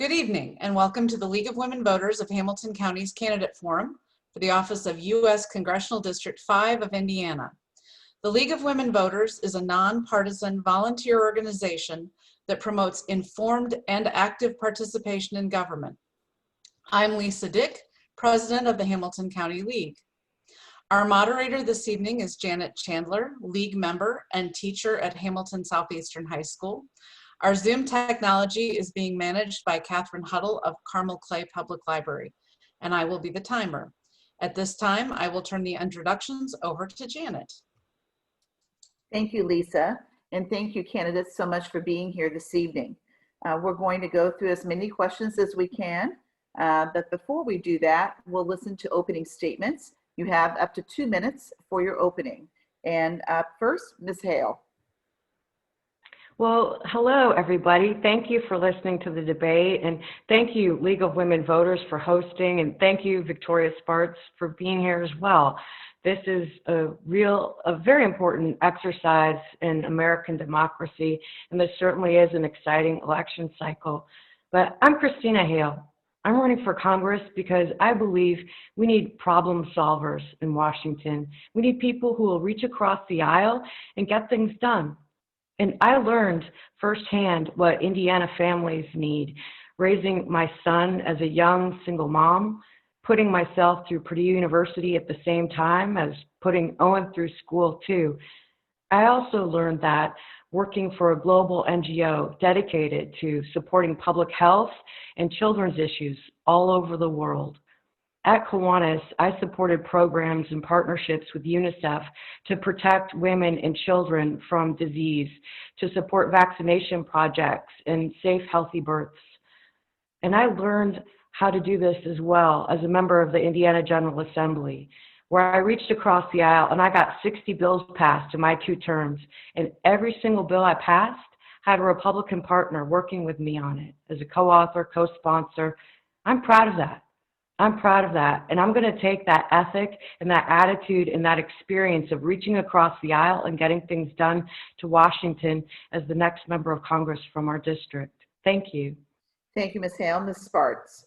Good evening and welcome to the League of Women Voters of Hamilton County's Candidate Forum for the office of U.S. Congressional District 5 of Indiana. The League of Women Voters is a nonpartisan volunteer organization that promotes informed and active participation in government. I'm Lisa Dick, President of the Hamilton County League. Our moderator this evening is Janet Chandler, League member and teacher at Hamilton Southeastern High School. Our Zoom technology is being managed by Catherine Huddle of Carmel Clay Public Library, and I will be the timer. At this time, I will turn the introductions over to Janet. Thank you, Lisa, and thank you, candidates, so much for being here this evening. We're going to go through as many questions as we can, but before we do that, we'll listen to opening statements. You have up to 2 minutes for your opening. And first, Ms. Hale. Well, hello, everybody. Thank you for listening to the debate, and thank you, League of Women Voters, for hosting, and thank you, Victoria Spartz, for being here as well. This is a very important exercise in American democracy, and this certainly is an exciting election cycle. But I'm Christina Hale. I'm running for Congress because I believe we need problem solvers in Washington. We need people who will reach across the aisle and get things done. And I learned firsthand what Indiana families need, raising my son as a young single mom, putting myself through Purdue University at the same time as putting Owen through school too. I also learned that working for a global NGO dedicated to supporting public health and children's issues all over the world. At Kiwanis, I supported programs and partnerships with UNICEF to protect women and children from disease, to support vaccination projects and safe, healthy births. And I learned how to do this as well as a member of the Indiana General Assembly, where I reached across the aisle and I got 60 bills passed in my 2 terms. And every single bill I passed had a Republican partner working with me on it as a co-author, co-sponsor. I'm proud of that. I'm proud of that. And I'm going to take that ethic and that attitude and that experience of reaching across the aisle and getting things done to Washington as the next member of Congress from our district. Thank you. Thank you, Ms. Hale. Ms. Spartz.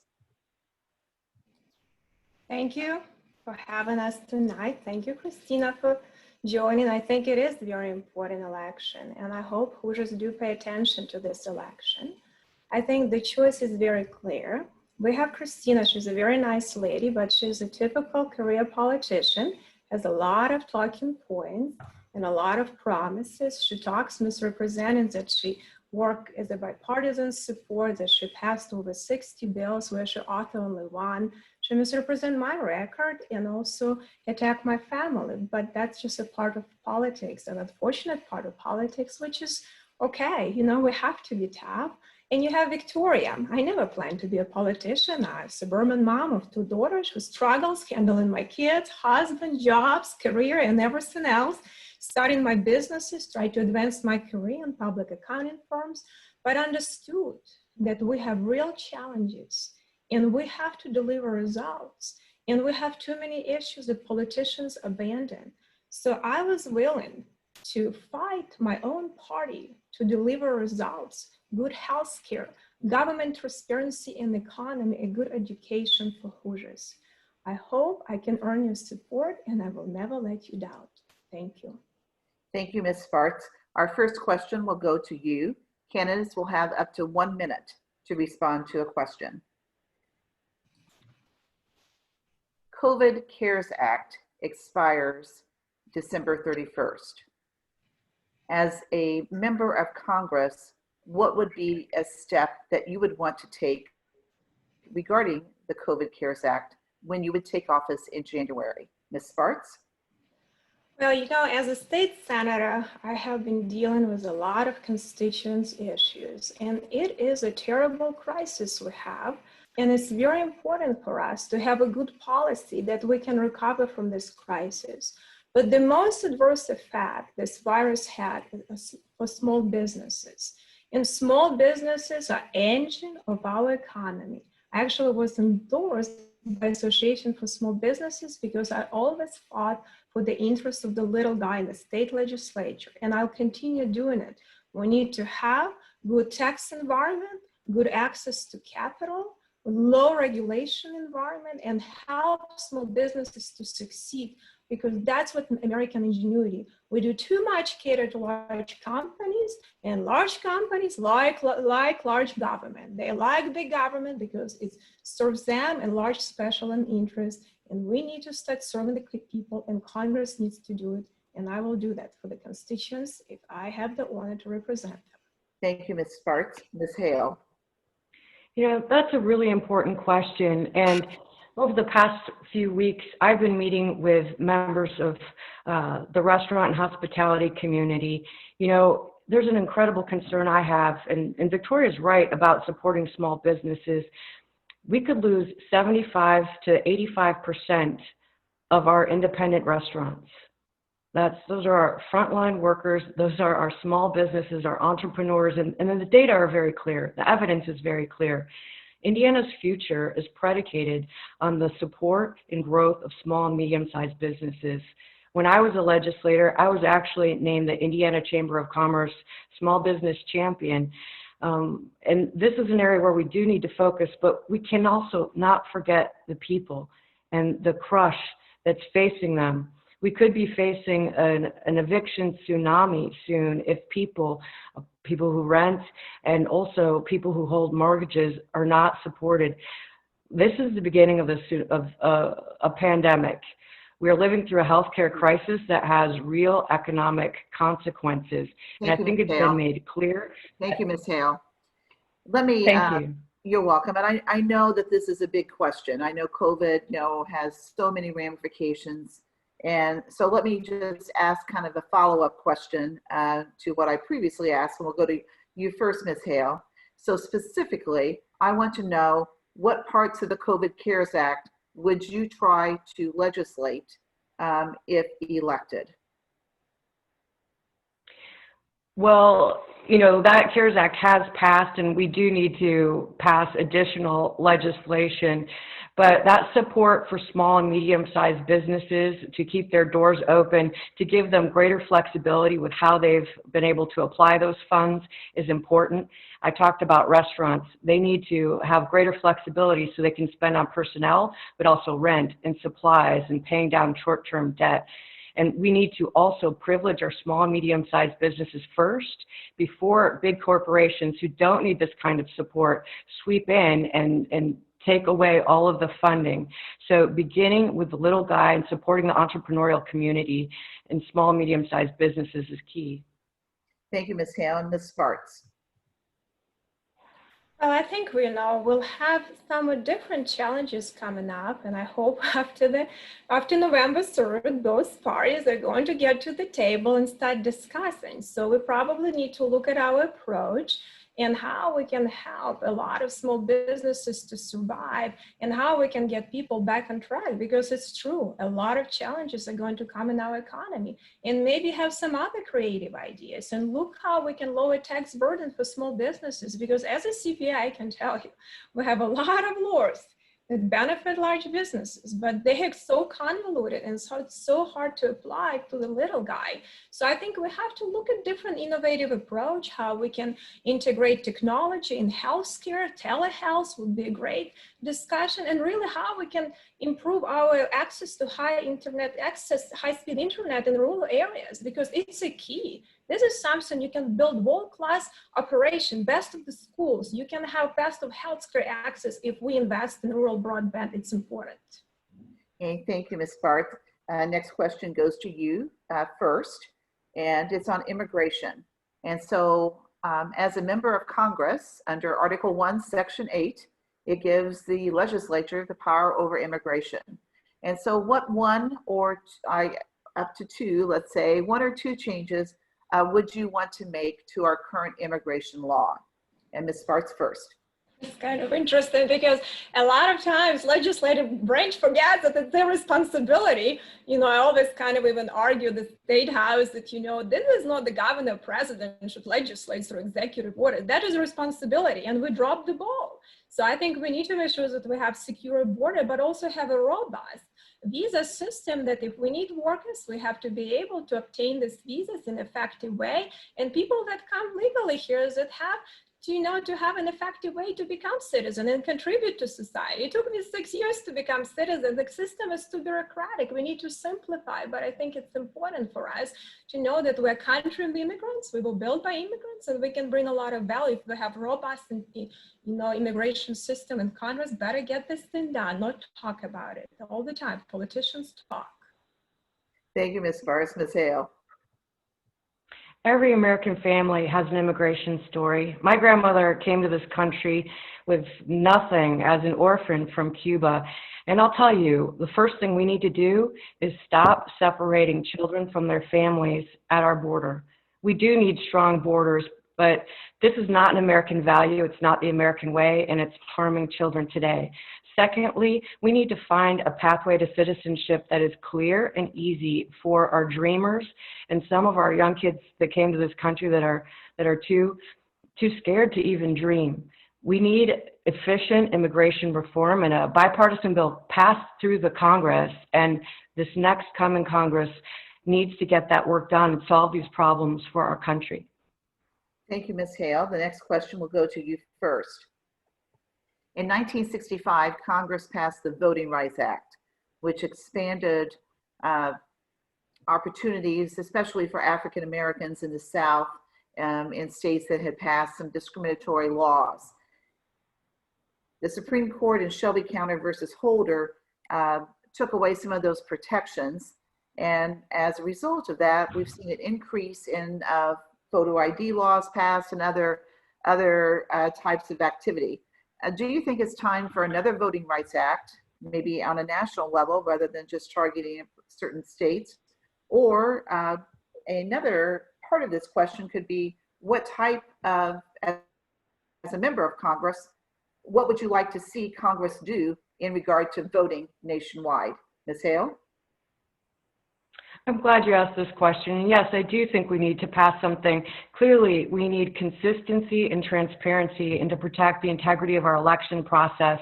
Thank you for having us tonight. Thank you, Christina, for joining. I think it is a very important election, and I hope Hoosiers do pay attention to this election. I think the choice is very clear. We have Christina. She's a very nice lady, but she's a typical career politician, has a lot of talking points and a lot of promises. She talks misrepresenting that she worked as a bipartisan support, that she passed over 60 bills where she authored only 1. She misrepresented my record and also attacked my family, but that's just a part of politics, an unfortunate part of politics, which is okay. You know, we have to be tough. And you have Victoria. I never planned to be a politician. I'm a suburban mom of 2 daughters who struggles handling my kids, husband, jobs, career, and everything else. Starting my businesses, try to advance my career in public accounting firms, but understood that we have real challenges and we have to deliver results. And we have too many issues that politicians abandon. So I was willing to fight my own party to deliver results, good health care, government transparency in the economy, a good education for Hoosiers. I hope I can earn your support and I will never let you down. Thank you. Thank you, Ms. Spartz. Our first question will go to you. Candidates will have up to 1 minute to respond to a question. COVID CARES Act expires December 31st. As a member of Congress, what would be a step that you would want to take regarding the COVID CARES Act when you would take office in January? Ms. Spartz? Well, you know, as a state senator, I have been dealing with a lot of constituents' issues, and it is a terrible crisis we have. And it's very important for us to have a good policy that we can recover from this crisis. But the most adverse effect this virus had is for small businesses. And small businesses are engine of our economy. I actually was endorsed by Association for Small Businesses because I always fought for the interest of the little guy in the state legislature, and I'll continue doing it. We need to have good tax environment. good access to capital, low regulation environment, and help small businesses to succeed, because that's what American ingenuity. We do too much cater to large companies, and large companies like large government. They like big government because it serves them and large special interests. And we need to start serving the people, and Congress needs to do it. And I will do that for the constituents if I have the honor to represent them. Thank you, Ms. Spartz. Ms. Hale. You know, that's a really important question. And over the past few weeks, I've been meeting with members of the restaurant and hospitality community. You know, there's an incredible concern I have, and Victoria's right about supporting small businesses. We could lose 75 to 85% of our independent restaurants. Those are our frontline workers, those are our small businesses, our entrepreneurs, and then the data are very clear. The evidence is very clear. Indiana's future is predicated on the support and growth of small and medium-sized businesses. When I was a legislator, I was actually named the Indiana Chamber of Commerce Small Business Champion. And this is an area where we do need to focus, but we can also not forget the people and the crush that's facing them. We could be facing an eviction tsunami soon if people who rent and also people who hold mortgages are not supported. This is the beginning of a pandemic. We are living through a healthcare crisis that has real economic consequences. And I think it's been made clear. Thank you, Ms. Hale. Let me, Thank you. You're welcome. And I know that this is a big question. I know COVID, has so many ramifications. And so let me just ask kind of a follow-up question to what I previously asked, and we'll go to you first, Ms. Hale. So specifically, I want to know what parts of the COVID CARES Act would you try to legislate if elected? Well, that CARES Act has passed, and we do need to pass additional legislation. But that support for small and medium-sized businesses to keep their doors open, to give them greater flexibility with how they've been able to apply those funds is important. I talked about restaurants. They need to have greater flexibility so they can spend on personnel, but also rent and supplies and paying down short-term debt. And we need to also privilege our small and medium-sized businesses first before big corporations who don't need this kind of support sweep in and take away all of the funding. So beginning with the little guy and supporting the entrepreneurial community and small and medium-sized businesses is key. Thank you, Ms. Hale. And Ms. Spartz. Well, I think we'll have somewhat different challenges coming up, and I hope after November 3rd, both parties are going to get to the table and start discussing. So we probably need to look at our approach and how we can help a lot of small businesses to survive, and how we can get people back on track, because it's true, a lot of challenges are going to come in our economy, and maybe have some other creative ideas and look how we can lower tax burden for small businesses, because as a CPA, I can tell you, we have a lot of laws that benefit large businesses, but they are so convoluted and so it's so hard to apply to the little guy. So I think we have to look at different innovative approach, how we can integrate technology in healthcare. Telehealth would be a great discussion, and really how we can improve our access to high-speed internet in rural areas, because it's a key. This is something you can build world-class operation, best of the schools. You can have best of healthcare access if we invest in rural broadband. It's important. Okay, thank you, Ms. Spartz. Next question goes to you first, and it's on immigration. And so as a member of Congress, under Article 1, Section 8, it gives the legislature the power over immigration. And so what one or up to two, let's say, one or two changes would you want to make to our current immigration law? And Ms. Spartz first. It's kind of interesting because a lot of times legislative branch forgets that it's their responsibility. I always kind of even argue the State House that, this is not the governor, president should legislate through executive order. That is a responsibility, and we dropped the ball. So I think we need to make sure that we have secure border, but also have a robust visa system that if we need workers, we have to be able to obtain these visas in an effective way. And people that come legally here that have to have an effective way to become citizen and contribute to society. It took me 6 years to become citizen. The system is too bureaucratic. We need to simplify, but I think it's important for us to know that we're a country of immigrants. We were built by immigrants, and we can bring a lot of value. If we have robust and immigration system, and Congress better get this thing done, not talk about it all the time. Politicians talk. Thank you, Ms. Spartz. Ms. Hale. Every American family has an immigration story. My grandmother came to this country with nothing as an orphan from Cuba. And I'll tell you, the first thing we need to do is stop separating children from their families at our border. We do need strong borders, but this is not an American value. It's not the American way, and it's harming children today. Secondly, we need to find a pathway to citizenship that is clear and easy for our dreamers and some of our young kids that came to this country that are too scared to even dream. We need efficient immigration reform, and a bipartisan bill passed through the Congress, and this next coming Congress needs to get that work done and solve these problems for our country. Thank you, Ms. Hale. The next question will go to you first. In 1965, Congress passed the Voting Rights Act, which expanded opportunities, especially for African Americans in the South, in states that had passed some discriminatory laws. The Supreme Court in Shelby County versus Holder took away some of those protections. And as a result of that, we've seen an increase in photo ID laws passed and other types of activity. Do you think it's time for another Voting Rights Act, maybe on a national level rather than just targeting certain states? Or another part of this question could be, what type of, as a member of Congress, what would you like to see Congress do in regard to voting nationwide? Ms. Hale? I'm glad you asked this question. And yes, I do think we need to pass something. Clearly, we need consistency and transparency and to protect the integrity of our election process.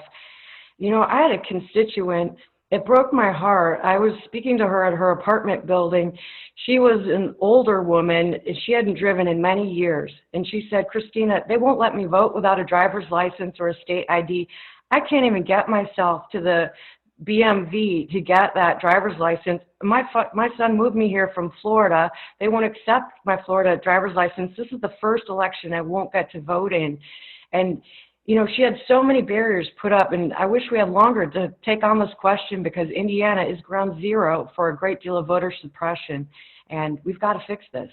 You know, I had a constituent, it broke my heart. I was speaking to her at her apartment building. She was an older woman. She hadn't driven in many years. And she said, Christina, they won't let me vote without a driver's license or a state ID. I can't even get myself to the BMV to get that driver's license. My son moved me here from Florida. They won't accept my Florida driver's license. This is the first election I won't get to vote in. And, you know, she had so many barriers put up, and I wish we had longer to take on this question because Indiana is ground zero for a great deal of voter suppression, and we've got to fix this.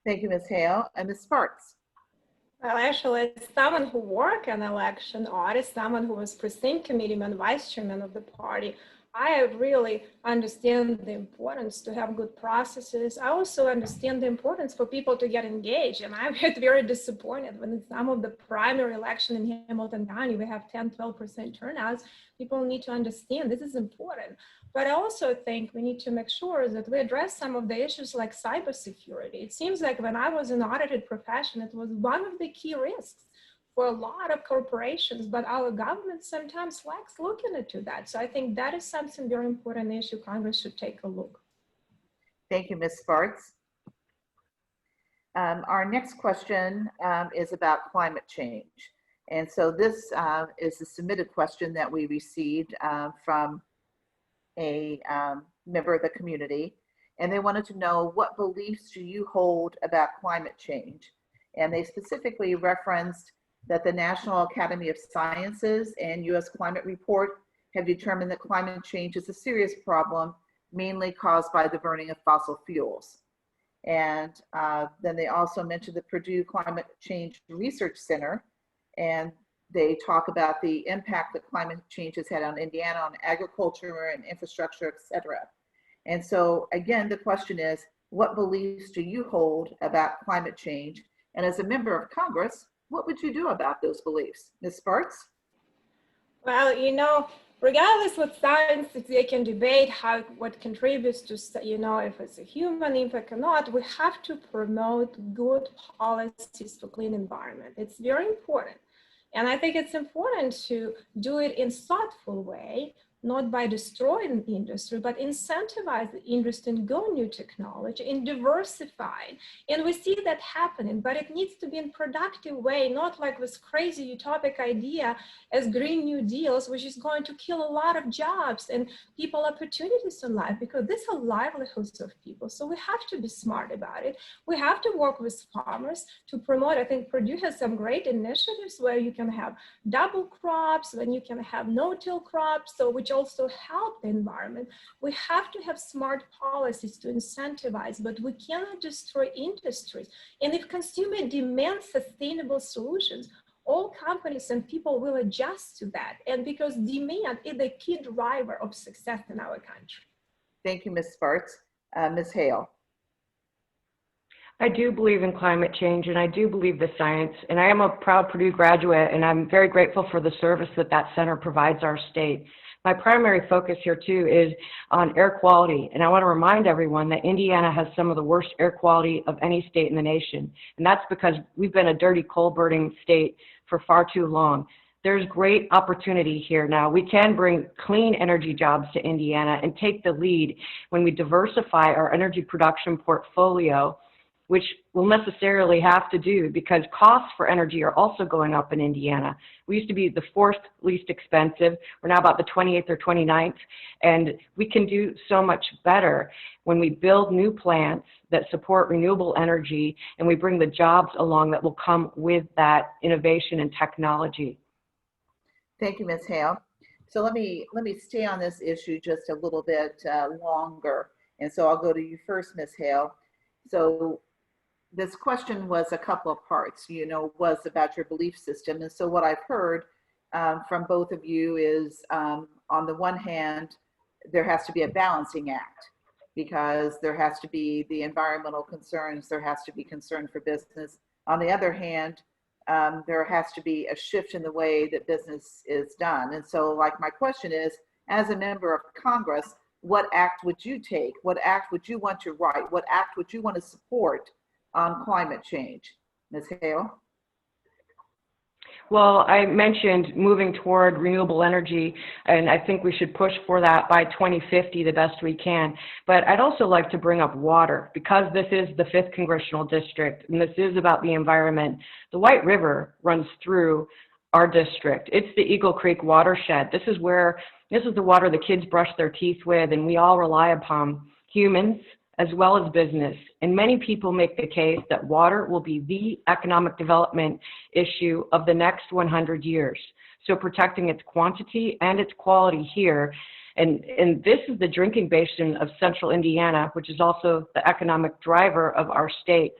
Thank you, Ms. Hale. And Ms. Spartz? Well, actually, as someone who worked in election audit, someone who was precinct committeeman, vice chairman of the party, I really understand the importance to have good processes. I also understand the importance for people to get engaged. And I get very disappointed when in some of the primary election in Hamilton County, we have 10, 12% turnouts. People need to understand this is important. But I also think we need to make sure that we address some of the issues like cybersecurity. It seems like when I was in audited profession, it was one of the key risks for a lot of corporations, but our government sometimes lacks looking into that. So I think that is something very important issue Congress should take a look. Thank you, Ms. Spartz. Our next question is about climate change. And so this is a submitted question that we received from a member of the community. And they wanted to know, what beliefs do you hold about climate change? And they specifically referenced that the National Academy of Sciences and U.S. Climate Report have determined that climate change is a serious problem, mainly caused by the burning of fossil fuels. And then they also mentioned the Purdue Climate Change Research Center, and they talk about the impact that climate change has had on Indiana, on agriculture and infrastructure, et cetera. And so again, the question is, what beliefs do you hold about climate change? And as a member of Congress, what would you do about those beliefs? Ms. Spartz? Well, you know, regardless what science, they can debate what contributes to, you know, if it's a human impact or not, we have to promote good policies for clean environment. It's very important. And I think it's important to do it in a thoughtful way not by destroying the industry, but incentivize the industry and go new technology and diversify. And we see that happening, but it needs to be in productive way, not like this crazy utopic idea as Green New Deals, which is going to kill a lot of jobs and people opportunities in life, because these are livelihoods of people. So we have to be smart about it. We have to work with farmers to promote. I think Purdue has some great initiatives where you can have double crops, then you can have no-till crops, so which also help the environment. We have to have smart policies to incentivize, but we cannot destroy industries. And if consumer demands sustainable solutions, all companies and people will adjust to that. And because demand is the key driver of success in our country. Thank you, Ms. Spartz. Ms. Hale. I do believe in climate change, and I do believe the science, and I am a proud Purdue graduate, and I'm very grateful for the service that that center provides our state. My primary focus here too is on air quality, and I want to remind everyone that Indiana has some of the worst air quality of any state in the nation, and that's because we've been a dirty coal-burning state for far too long. There's great opportunity here now. We can bring clean energy jobs to Indiana and take the lead when we diversify our energy production portfolio, which we'll necessarily have to do because costs for energy are also going up in Indiana. We used to be the 4th least expensive. We're now about the 28th or 29th, and we can do so much better when we build new plants that support renewable energy and we bring the jobs along that will come with that innovation and technology. Thank you, Ms. Hale. So let me stay on this issue just a little bit longer. And so I'll go to you first, Ms. Hale. So this question was a couple of parts, was about your belief system. And so what I've heard from both of you is on the one hand, there has to be a balancing act because there has to be the environmental concerns, there has to be concern for business. On the other hand, there has to be a shift in the way that business is done. And so like my question is, as a member of Congress, what act would you take? What act would you want to write? What act would you want to support on climate change? Ms. Hale? Well, I mentioned moving toward renewable energy, and I think we should push for that by 2050 the best we can. But I'd also like to bring up water, because this is the 5th Congressional District, and this is about the environment. The White River runs through our district. It's the Eagle Creek watershed. This is the water the kids brush their teeth with, and we all rely upon, humans as well as business. And many people make the case that water will be the economic development issue of the next 100 years. So protecting its quantity and its quality here. And this is the drinking basin of central Indiana, which is also the economic driver of our state.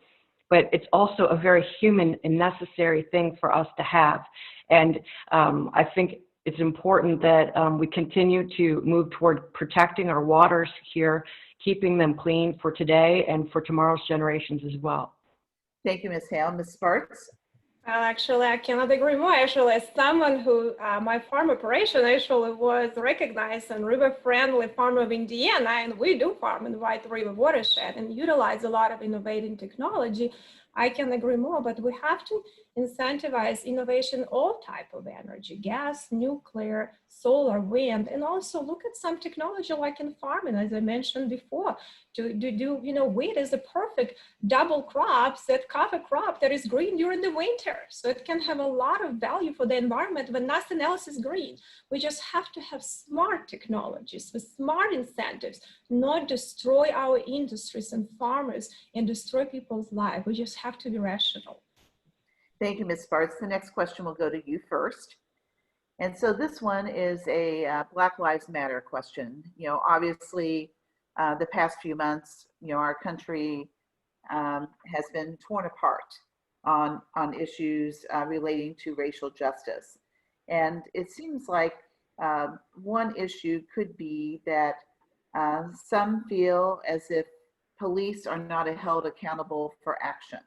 But it's also a very human and necessary thing for us to have. And I think it's important that we continue to move toward protecting our waters here, keeping them clean for today and for tomorrow's generations as well. Thank you, Ms. Hale. Ms. Spartz? Well, actually, I cannot agree more. Actually, as someone who, my farm operation actually was recognized as river-friendly farm of Indiana, and we do farm in the White River watershed and utilize a lot of innovative technology, I can agree more, but we have to incentivize innovation, all type of energy, gas, nuclear, solar, wind, and also look at some technology like in farming, as I mentioned before, to do, wheat is a perfect double crop, that cover crop that is green during the winter. So it can have a lot of value for the environment when nothing else is green. We just have to have smart technologies with smart incentives, not destroy our industries and farmers and destroy people's lives. We just have to be rational. Thank you, Ms. Spartz. The next question will go to you first. And so this one is a Black Lives Matter question. Obviously, the past few months, our country has been torn apart on issues relating to racial justice. And it seems like one issue could be that some feel as if police are not held accountable for actions.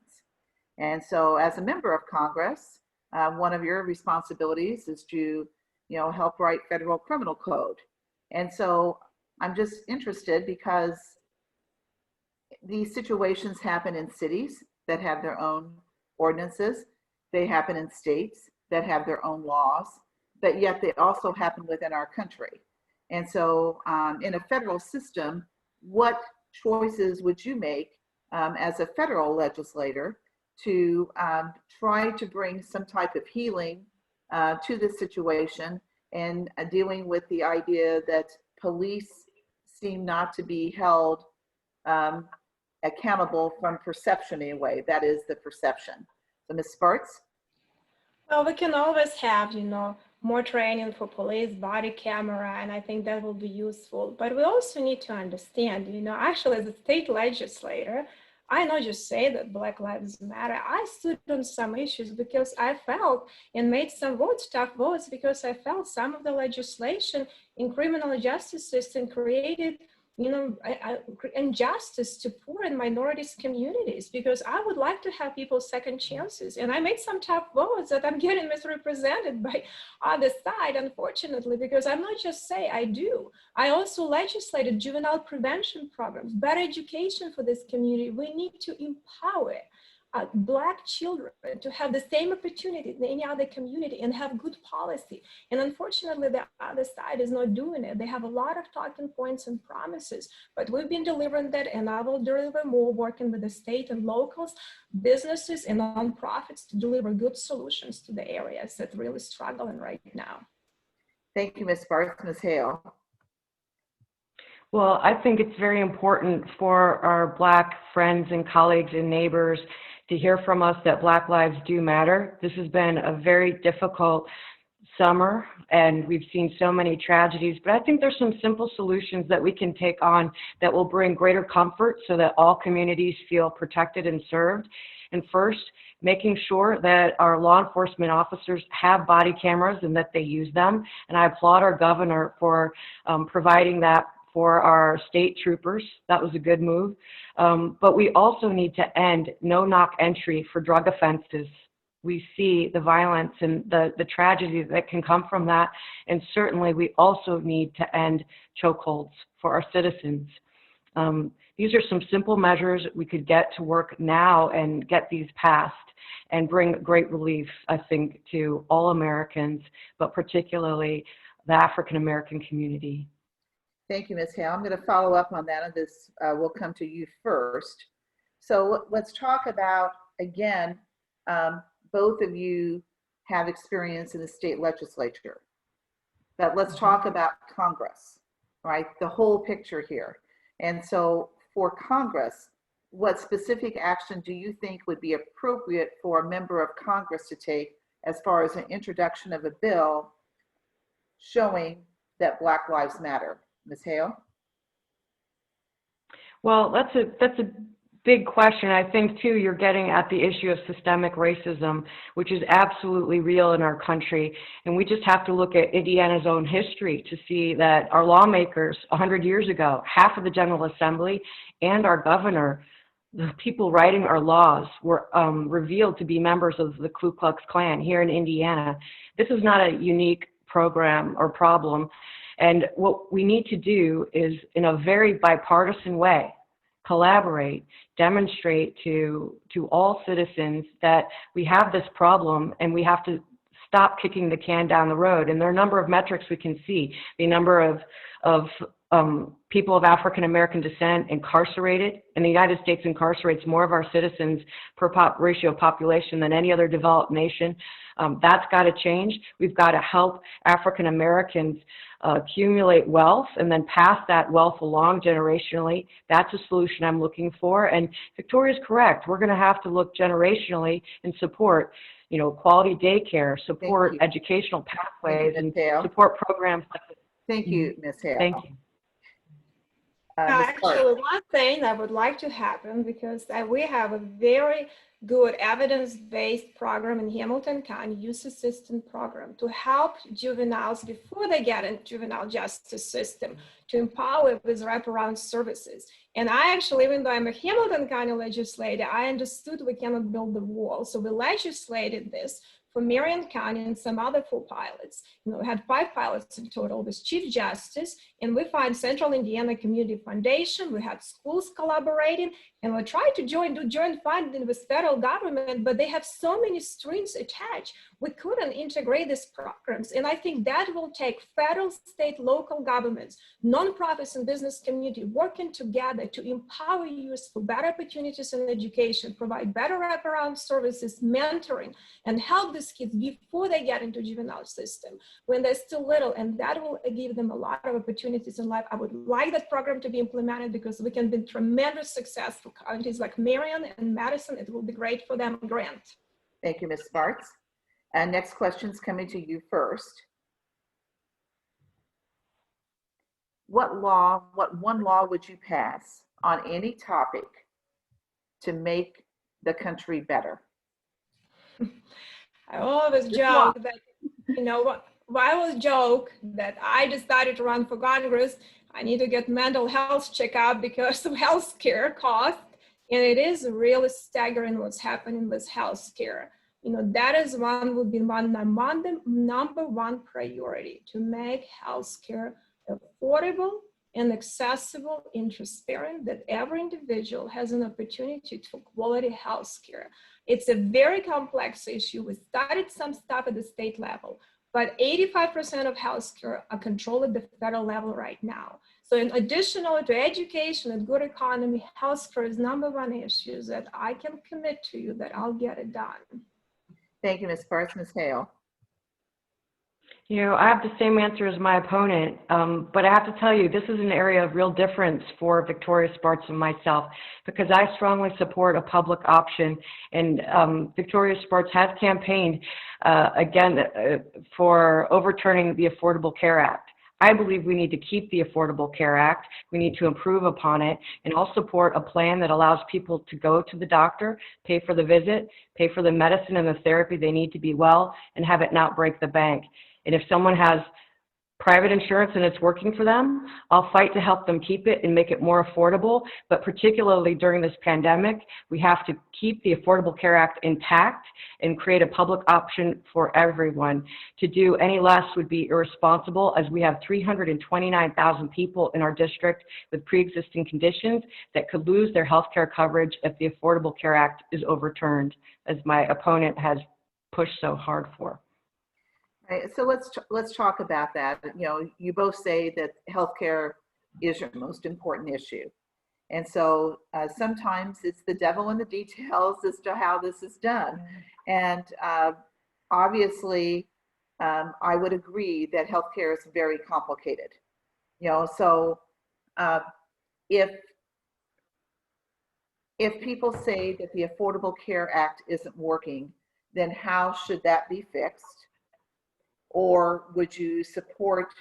And so as a member of Congress, one of your responsibilities is to, help write federal criminal code. And so I'm just interested because these situations happen in cities that have their own ordinances. They happen in states that have their own laws, but yet they also happen within our country. And so in a federal system, what choices would you make as a federal legislator to try to bring some type of healing to this situation and dealing with the idea that police seem not to be held accountable from perception anyway? That is the perception. So Ms. Spartz? Well, we can always have, more training for police, body camera, and I think that will be useful. But we also need to understand, actually as a state legislator, I not just say that Black Lives Matter. I stood on some issues because I felt and made some votes, tough votes, because I felt some of the legislation in criminal justice system created injustice to poor and minorities communities, because I would like to have people second chances. And I made some tough votes that I'm getting misrepresented by other side, unfortunately, because I'm not just say I do. I also legislated juvenile prevention programs, better education for this community. We need to empower Black children to have the same opportunity in any other community and have good policy. And unfortunately, the other side is not doing it. They have a lot of talking points and promises, but we've been delivering that, and I will deliver more, working with the state and locals, businesses and nonprofits to deliver good solutions to the areas that really struggling right now. Thank you, Ms. Spartz. Ms. Hale? Well, I think it's very important for our Black friends and colleagues and neighbors to hear from us that Black lives do matter. This has been a very difficult summer, and we've seen so many tragedies, but I think there's some simple solutions that we can take on that will bring greater comfort so that all communities feel protected and served. And first, making sure that our law enforcement officers have body cameras and that they use them. And I applaud our governor for providing that for our state troopers. That was a good move. But we also need to end no-knock entry for drug offenses. We see the violence and the tragedy that can come from that. And certainly we also need to end chokeholds for our citizens. These are some simple measures we could get to work now and get these passed and bring great relief, I think, to all Americans, but particularly the African American community. Thank you, Ms. Hale. I'm going to follow up on that, and this will come to you first. So let's talk about, again, both of you have experience in the state legislature, but let's talk about Congress, right? The whole picture here. And so for Congress, what specific action do you think would be appropriate for a member of Congress to take as far as an introduction of a bill showing that Black Lives Matter? Ms. Hale? Well, that's a big question. I think, too, you're getting at the issue of systemic racism, which is absolutely real in our country. And we just have to look at Indiana's own history to see that our lawmakers 100 years ago, half of the General Assembly and our governor, the people writing our laws, were revealed to be members of the Ku Klux Klan here in Indiana. This is not a unique program or problem. And what we need to do is, in a very bipartisan way, collaborate, demonstrate to all citizens that we have this problem and we have to stop kicking the can down the road. And there are a number of metrics we can see. The number of people of African American descent incarcerated, and the United States incarcerates more of our citizens per ratio of population than any other developed nation. That's got to change. We've got to help African Americans accumulate wealth and then pass that wealth along generationally. That's a solution I'm looking for. And Victoria's correct. We're going to have to look generationally and support, quality daycare, support educational pathways, and support programs like this. Thank you, Ms. Hale. Thank you. Actually, one thing that would like to happen, because we have a very good evidence-based program in Hamilton County, youth assistance program, to help juveniles before they get into juvenile justice system, to empower with wraparound services. And I actually, even though I'm a Hamilton County legislator, I understood we cannot build the wall. So we legislated this for Marion County and some other 4 pilots. We had 5 pilots in total with Chief Justice, and we find Central Indiana Community Foundation. We had schools collaborating, and we try to do joint funding with federal government, but they have so many strings attached. We couldn't integrate these programs. And I think that will take federal, state, local governments, nonprofits and business community working together to empower youth for better opportunities in education, provide better wraparound services, mentoring, and help these kids before they get into juvenile system when they're still little, and that will give them a lot of opportunities in life. I would like that program to be implemented because we can be tremendous success for counties like Marion and Madison. It will be great for them. Grant. Thank you, Ms. Spartz. And next question's coming to you first. What one law would you pass on any topic to make the country better? I always joke that, I always joke that I decided to run for Congress. I need to get mental health checkup because of healthcare costs. And it is really staggering what's happening with healthcare. That is would be number one priority, to make healthcare affordable and accessible and transparent, that every individual has an opportunity for quality healthcare. It's a very complex issue. We started some stuff at the state level, but 85% of healthcare are controlled at the federal level right now. So in addition to education and good economy, healthcare is number one issue that I can commit to you that I'll get it done. Thank you, Ms. Spartz. Ms. Hale. I have the same answer as my opponent, but I have to tell you, this is an area of real difference for Victoria Spartz and myself, because I strongly support a public option, and Victoria Spartz has campaigned for overturning the Affordable Care Act. I believe we need to keep the Affordable Care Act. We need to improve upon it, and I'll support a plan that allows people to go to the doctor, pay for the visit, pay for the medicine and the therapy they need to be well, and have it not break the bank. And if someone has private insurance and it's working for them, I'll fight to help them keep it and make it more affordable. But particularly during this pandemic, we have to keep the Affordable Care Act intact and create a public option for everyone. To do any less would be irresponsible, as we have 329,000 people in our district with pre-existing conditions that could lose their health care coverage if the Affordable Care Act is overturned, as my opponent has pushed so hard for. So let's talk about that. You both say that healthcare is your most important issue. And so sometimes it's the devil in the details as to how this is done. And obviously, I would agree that healthcare is very complicated. So if people say that the Affordable Care Act isn't working, then how should that be fixed? Or would you support,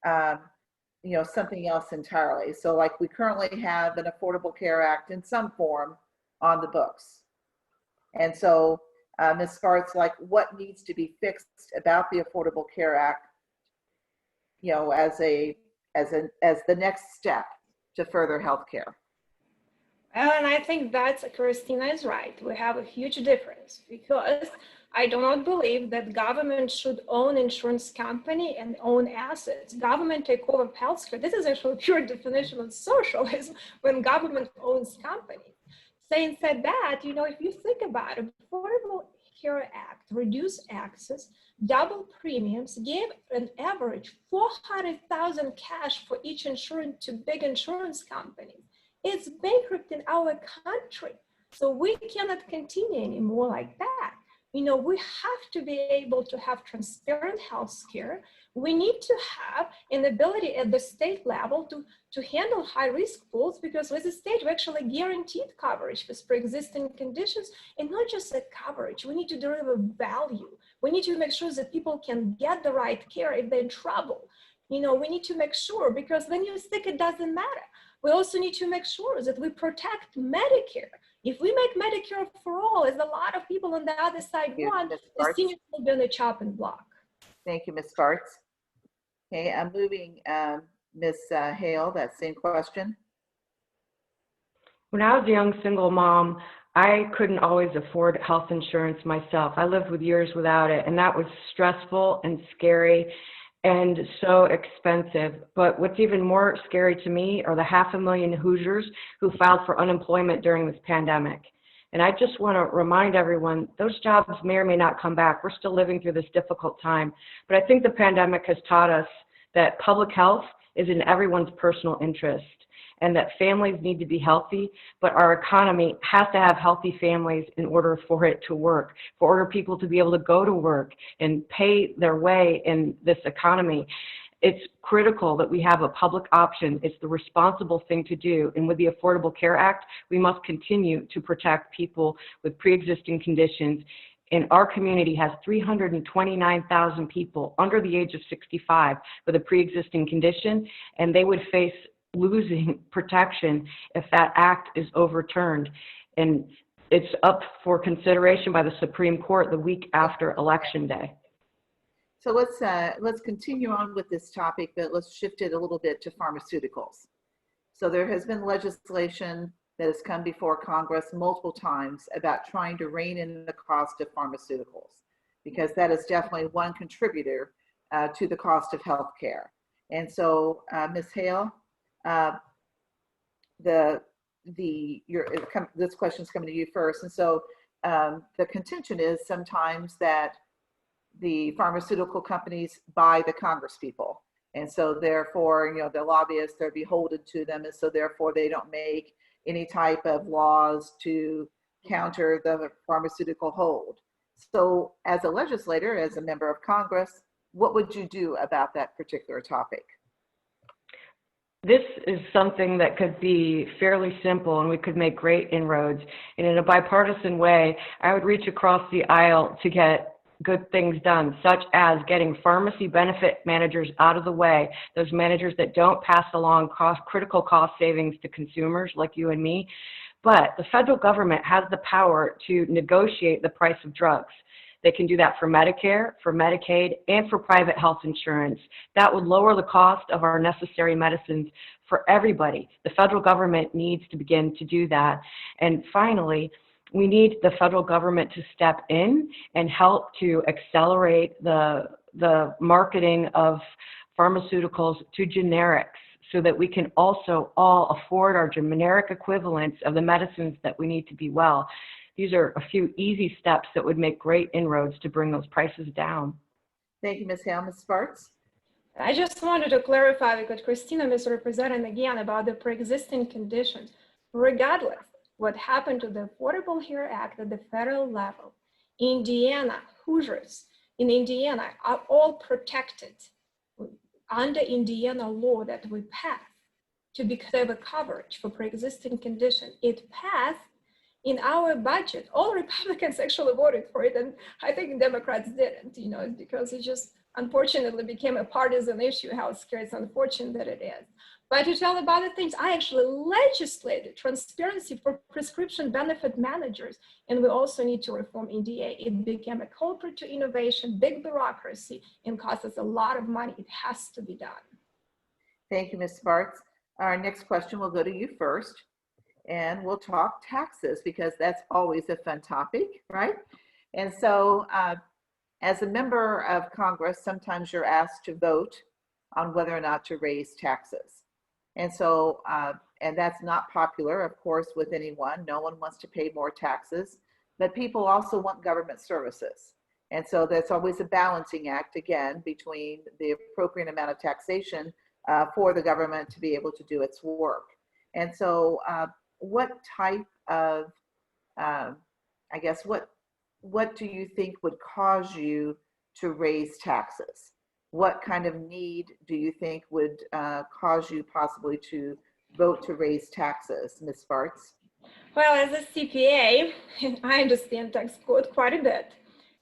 something else entirely? So like we currently have an Affordable Care Act in some form on the books. And so Ms. Spartz, like what needs to be fixed about the Affordable Care Act, as the next step to further healthcare? And I think that Christina is right. We have a huge difference, because I do not believe that government should own insurance company and own assets. Government take over healthcare. This is actually a pure definition of socialism when government owns companies. Saying said that, if you think about it, Affordable Care Act reduced access, double premiums, gave an average $400,000 cash for each insurance to big insurance companies. It's bankrupting our country. So we cannot continue anymore like that. We have to be able to have transparent health care. We need to have an ability at the state level to handle high-risk pools, because with the state, we actually guaranteed coverage for pre-existing conditions, and not just the coverage. We need to deliver value. We need to make sure that people can get the right care if they're in trouble. We need to make sure, because when you're sick, it doesn't matter. We also need to make sure that we protect Medicare. If we make Medicare for all, as a lot of people on the other side want, the seniors will be on the chopping block. Thank you, Ms. Spartz. Okay, I'm moving Ms. Hale, that same question. When I was a young single mom, I couldn't always afford health insurance myself. I lived with years without it, and that was stressful and scary. and so expensive. But what's even more scary to me are the 500,000 Hoosiers who filed for unemployment during this pandemic. And I just want to remind everyone, those jobs may or may not come back. We're still living through this difficult time. But I think the pandemic has taught us that public health is in everyone's personal interest, and that families need to be healthy, but our economy has to have healthy families in order for it to work, for order people to be able to go to work and pay their way in this economy. It's critical that we have a public option. It's the responsible thing to do. And with the Affordable Care Act, we must continue to protect people with pre-existing conditions. And our community has 329,000 people under the age of 65 with a pre-existing condition, and they would face losing protection if that act is overturned. And it's up for consideration by the Supreme Court the week after Election Day. So let's continue on with this topic, but let's shift it a little bit to pharmaceuticals. So there has been legislation that has come before Congress multiple times about trying to rein in the cost of pharmaceuticals, because that is definitely one contributor to the cost of health care. And so, Ms. Hale, this question is coming to you first. And so the contention is sometimes that the pharmaceutical companies buy the Congress people. And so therefore, you know, the lobbyists, they're beholden to them. And so therefore they don't make any type of laws to counter the pharmaceutical hold. So as a legislator, as a member of Congress, what would you do about that particular topic? This is something that could be fairly simple, and we could make great inroads. And in a bipartisan way, I would reach across the aisle to get good things done, such as getting pharmacy benefit managers out of the way, those managers that don't pass along critical cost savings to consumers like you and me. But the federal government has the power to negotiate the price of drugs. They can do that for Medicare, for Medicaid, and for private health insurance. That would lower the cost of our necessary medicines for everybody. The federal government needs to begin to do that. And finally, we need the federal government to step in and help to accelerate the marketing of pharmaceuticals to generics, so that we can also all afford our generic equivalents of the medicines that we need to be well. These are a few easy steps that would make great inroads to bring those prices down. Thank you, Ms. Hale. Ms. Spartz? I just wanted to clarify, because Christina misrepresented again about the pre-existing conditions. Regardless what happened to the Affordable Care Act at the federal level, Indiana, Hoosiers in Indiana are all protected under Indiana law that we passed to have a coverage for pre-existing condition. It passed in our budget. All Republicans actually voted for it, and I think Democrats didn't, you know, because it just unfortunately became a partisan issue. Healthcare, it's unfortunate that it is. But to tell about the things, I actually legislated transparency for prescription benefit managers, and we also need to reform EDA. It became a culprit to innovation, big bureaucracy, and costs us a lot of money. It has to be done. Thank you, Ms. Spartz. Our next question will go to you first, and we'll talk taxes, because that's always a fun topic, right? And so as a member of Congress, sometimes you're asked to vote on whether or not to raise taxes. And so, and that's not popular, of course, with anyone. No one wants to pay more taxes, but people also want government services. And so that's always a balancing act, again, between the appropriate amount of taxation for the government to be able to do its work. And so what type of, I guess, what do you think would cause you to raise taxes? What kind of need do you think would cause you possibly to vote to raise taxes, Ms. Spartz? Well, as a CPA, I understand tax code quite a bit.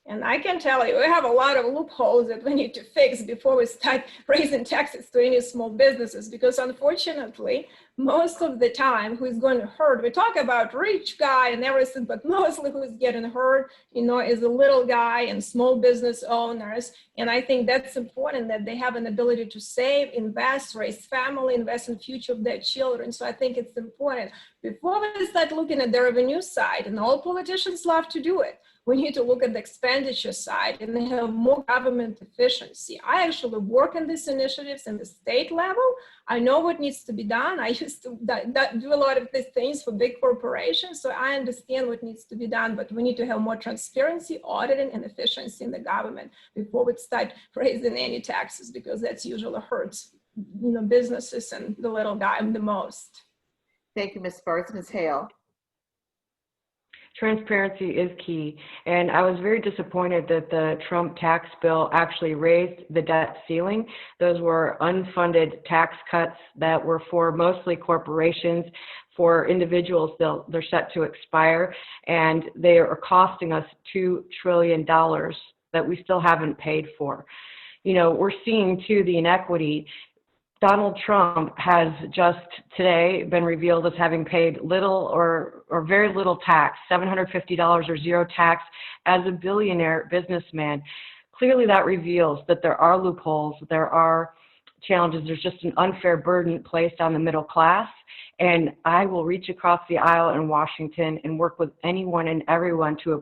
And I can tell you, we have a lot of loopholes that we need to fix before we start raising taxes to any small businesses, because unfortunately, most of the time who is going to hurt. We talk about rich guy and everything, but mostly who's getting hurt, is a little guy and small business owners. And I think that's important, that they have an ability to save, invest, raise family, invest in the future of their children. So I think it's important. Before we start looking at the revenue side, and all politicians love to do it, we need to look at the expenditure side and have more government efficiency. I actually work on these initiatives in the state level. I know what needs to be done. I used to do a lot of these things for big corporations, so I understand what needs to be done, but we need to have more transparency, auditing, and efficiency in the government before we start raising any taxes, because that's usually hurts businesses and the little guy the most. Thank you, Ms. Spartz. Ms. Hale. Transparency is key, and I was very disappointed that the Trump tax bill actually raised the debt ceiling. Those were unfunded tax cuts that were for mostly corporations. For individuals, they're set to expire, and they are costing us $2 trillion that we still haven't paid for. We're seeing too the inequity. Donald Trump has just today been revealed as having paid little or very little tax, $750 or zero tax, as a billionaire businessman. Clearly that reveals that there are loopholes, there are challenges, there's just an unfair burden placed on the middle class. And I will reach across the aisle in Washington and work with anyone and everyone to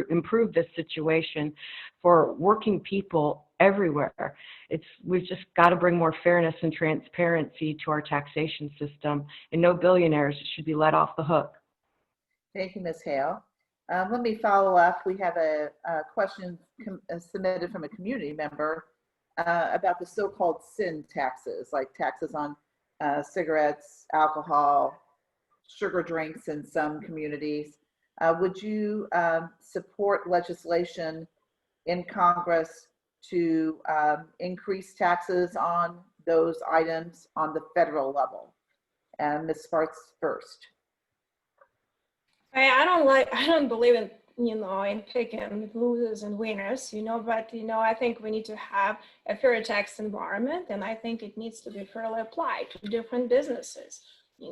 improve this situation for working people everywhere. We've just got to bring more fairness and transparency to our taxation system, and no billionaires should be let off the hook. Thank you, Ms. Hale. Let me follow up. We have a question submitted from a community member about the so-called sin taxes, like taxes on cigarettes, alcohol, sugar drinks in some communities. Would you support legislation in Congress to increase taxes on those items on the federal level? And Ms. Spartz first. I don't believe in in picking losers and winners, but I think we need to have a fair tax environment, and I think it needs to be fairly applied to different businesses.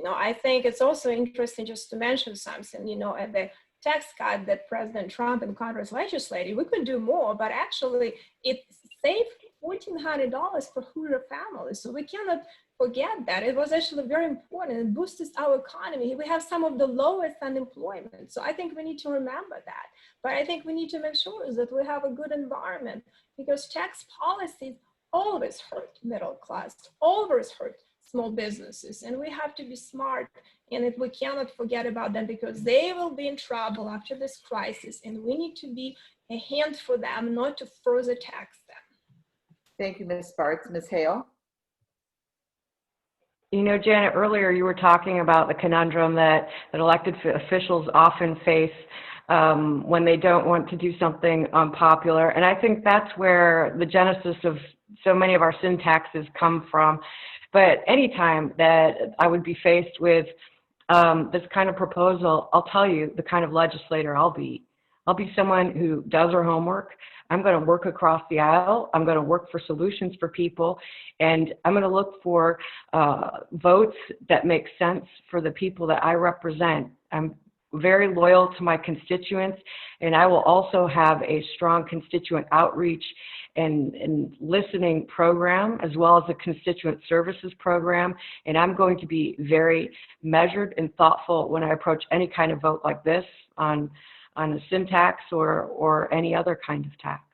I think it's also interesting just to mention something, at the tax cut that President Trump and Congress legislated, we could do more, but actually it saved $1,400 for Hoosier families. So we cannot forget that. It was actually very important. It boosted our economy. We have some of the lowest unemployment. So I think we need to remember that. But I think we need to make sure that we have a good environment, because tax policies always hurt middle class, always hurt small businesses. And we have to be smart, and we cannot forget about them, because they will be in trouble after this crisis. And we need to be a hand for them, not to further tax them. Thank you, Ms. Spartz. Ms. Hale. Janet, earlier you were talking about the conundrum that elected officials often face when they don't want to do something unpopular. And I think that's where the genesis of so many of our sin taxes come from. But anytime that I would be faced with this kind of proposal, I'll tell you the kind of legislator I'll be. I'll be someone who does her homework. I'm going to work across the aisle. I'm going to work for solutions for people, and I'm going to look for votes that make sense for the people that I represent. I'm very loyal to my constituents, and I will also have a strong constituent outreach and listening program, as well as a constituent services program. And I'm going to be very measured and thoughtful when I approach any kind of vote like this on a sin tax or any other kind of tax.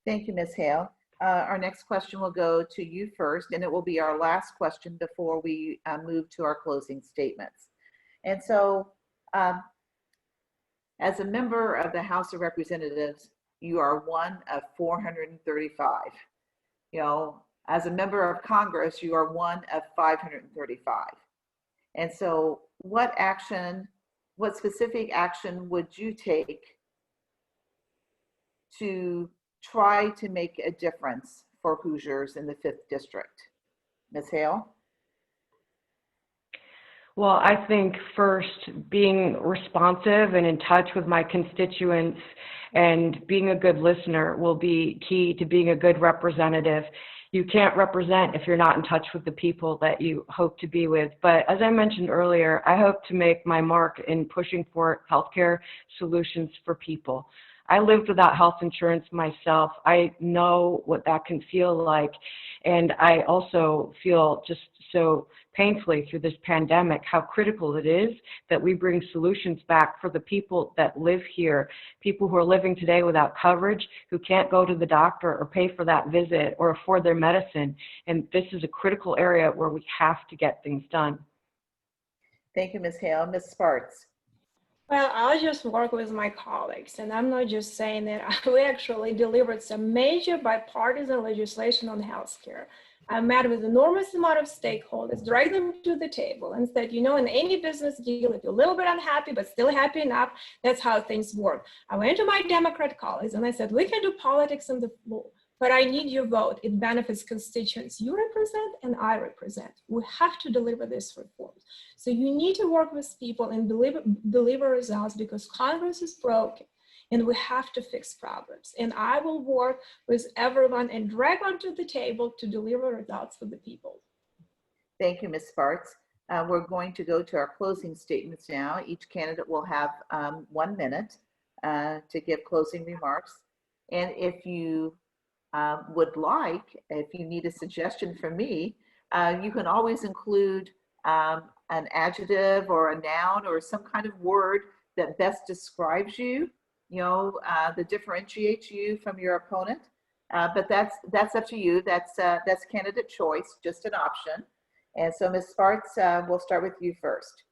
Thank you, Ms. Hale. Our next question will go to you first, and it will be our last question before we move to our closing statements. And so, as a member of the House of Representatives, you are one of 435. As a member of Congress, you are one of 535. And so what specific action would you take to try to make a difference for Hoosiers in the 5th District? Ms. Hale? Well, I think first, being responsive and in touch with my constituents and being a good listener will be key to being a good representative. you can't represent if you're not in touch with the people that you hope to be with. But as I mentioned earlier, I hope to make my mark in pushing for healthcare solutions for people. I lived without health insurance myself. I know what that can feel like. And I also feel just so painfully through this pandemic how critical it is that we bring solutions back for the people that live here, people who are living today without coverage, who can't go to the doctor or pay for that visit or afford their medicine. And this is a critical area where we have to get things done. Thank you, Ms. Hale. Ms. Spartz. Well, I'll just work with my colleagues, and I'm not just saying that. We actually delivered some major bipartisan legislation on healthcare. I met with enormous amount of stakeholders, dragged them to the table and said, you know, in any business deal, if you're a little bit unhappy, but still happy enough, that's how things work. I went to my Democrat colleagues and I said, we can do politics on the floor, but I need your vote. It benefits constituents you represent and I represent. We have to deliver this reform. So you need to work with people and deliver results because Congress is broken and we have to fix problems. And I will work with everyone and drag onto the table to deliver results for the people. Thank you, Ms. Spartz. We're going to go to our closing statements now. Each candidate will have 1 minute to give closing remarks. And if you would like, if you need a suggestion from me, you can always include an adjective or a noun or some kind of word that best describes you, that differentiates you from your opponent. But that's up to you. That's candidate choice, just an option. And so, Ms. Spartz, we'll start with you first.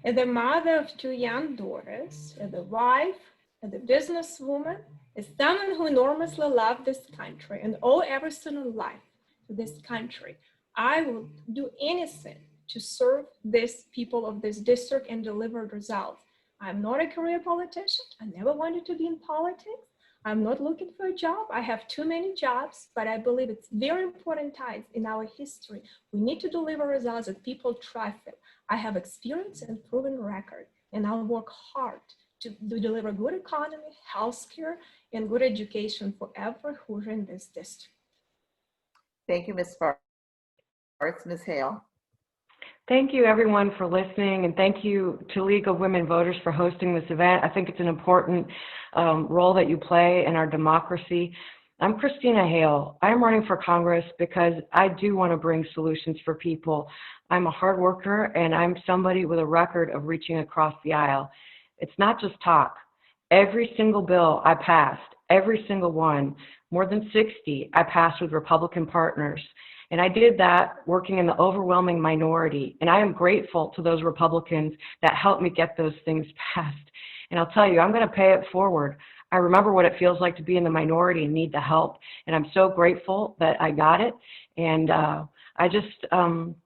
As the mother of 2 young daughters, as a wife, as a businesswoman, as someone who enormously loved this country and owe everything in life to this country, I will do anything to serve these people of this district and deliver results. I'm not a career politician. I never wanted to be in politics. I'm not looking for a job. I have too many jobs, but I believe it's very important times in our history. We need to deliver results that people trust in. I have experience and proven record, and I'll work hard to deliver good economy, healthcare, and good education for everyone who's in this district. Thank you, Ms. Spartz. Ms. Hale. Thank you, everyone, for listening, and thank you to League of Women Voters for hosting this event. I think it's an important role that you play in our democracy. I'm Christina Hale. I'm running for Congress because I do want to bring solutions for people. I'm a hard worker, and I'm somebody with a record of reaching across the aisle. It's not just talk. Every single bill I passed, every single one, more than 60, I passed with Republican partners. And I did that working in the overwhelming minority. And I am grateful to those Republicans that helped me get those things passed. And I'll tell you, I'm going to pay it forward. I remember what it feels like to be in the minority and need the help. And I'm so grateful that I got it. And I'm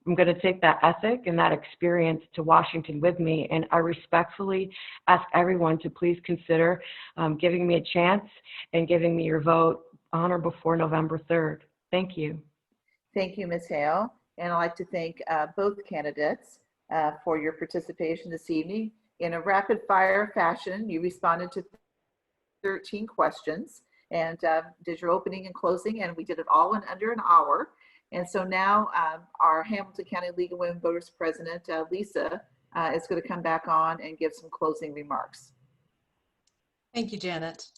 going to take that ethic and that experience to Washington with me. And I respectfully ask everyone to please consider giving me a chance and giving me your vote on or before November 3rd. Thank you. Thank you, Ms. Hale. And I'd like to thank both candidates for your participation this evening. In a rapid fire fashion, you responded to 13 questions and did your opening and closing, and we did it all in under an hour. And so now our Hamilton County League of Women Voters President, Lisa, is going to come back on and give some closing remarks. Thank you, Janet.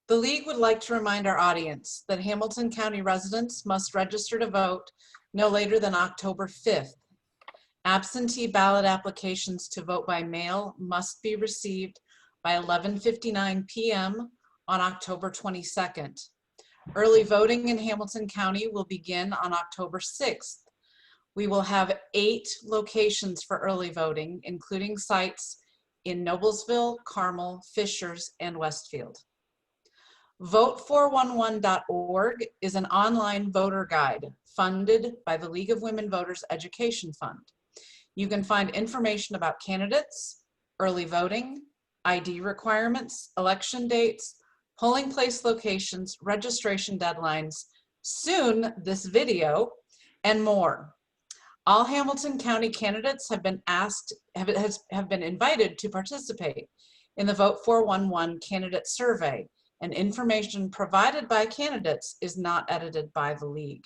The League would like to remind our audience that Hamilton County residents must register to vote no later than October 5th. Absentee ballot applications to vote by mail must be received by 11:59 p.m. on October 22nd. Early voting in Hamilton County will begin on October 6th. We will have 8 locations for early voting, including sites in Noblesville, Carmel, Fishers, and Westfield. Vote411.org is an online voter guide funded by the League of Women Voters Education Fund. You can find information about candidates, early voting, ID requirements, election dates, polling place locations, registration deadlines, soon this video, and more. All Hamilton County candidates have been invited to participate in the Vote 411 candidate survey and information provided by candidates is not edited by the League.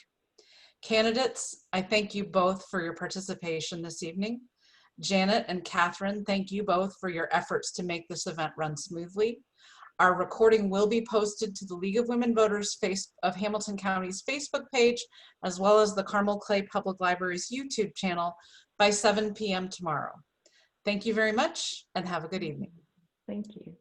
Candidates, I thank you both for your participation this evening. Janet and Catherine, thank you both for your efforts to make this event run smoothly. Our recording will be posted to the League of Women Voters of Hamilton County's Facebook page, as well as the Carmel Clay Public Library's YouTube channel by 7 p.m. tomorrow. Thank you very much and have a good evening. Thank you.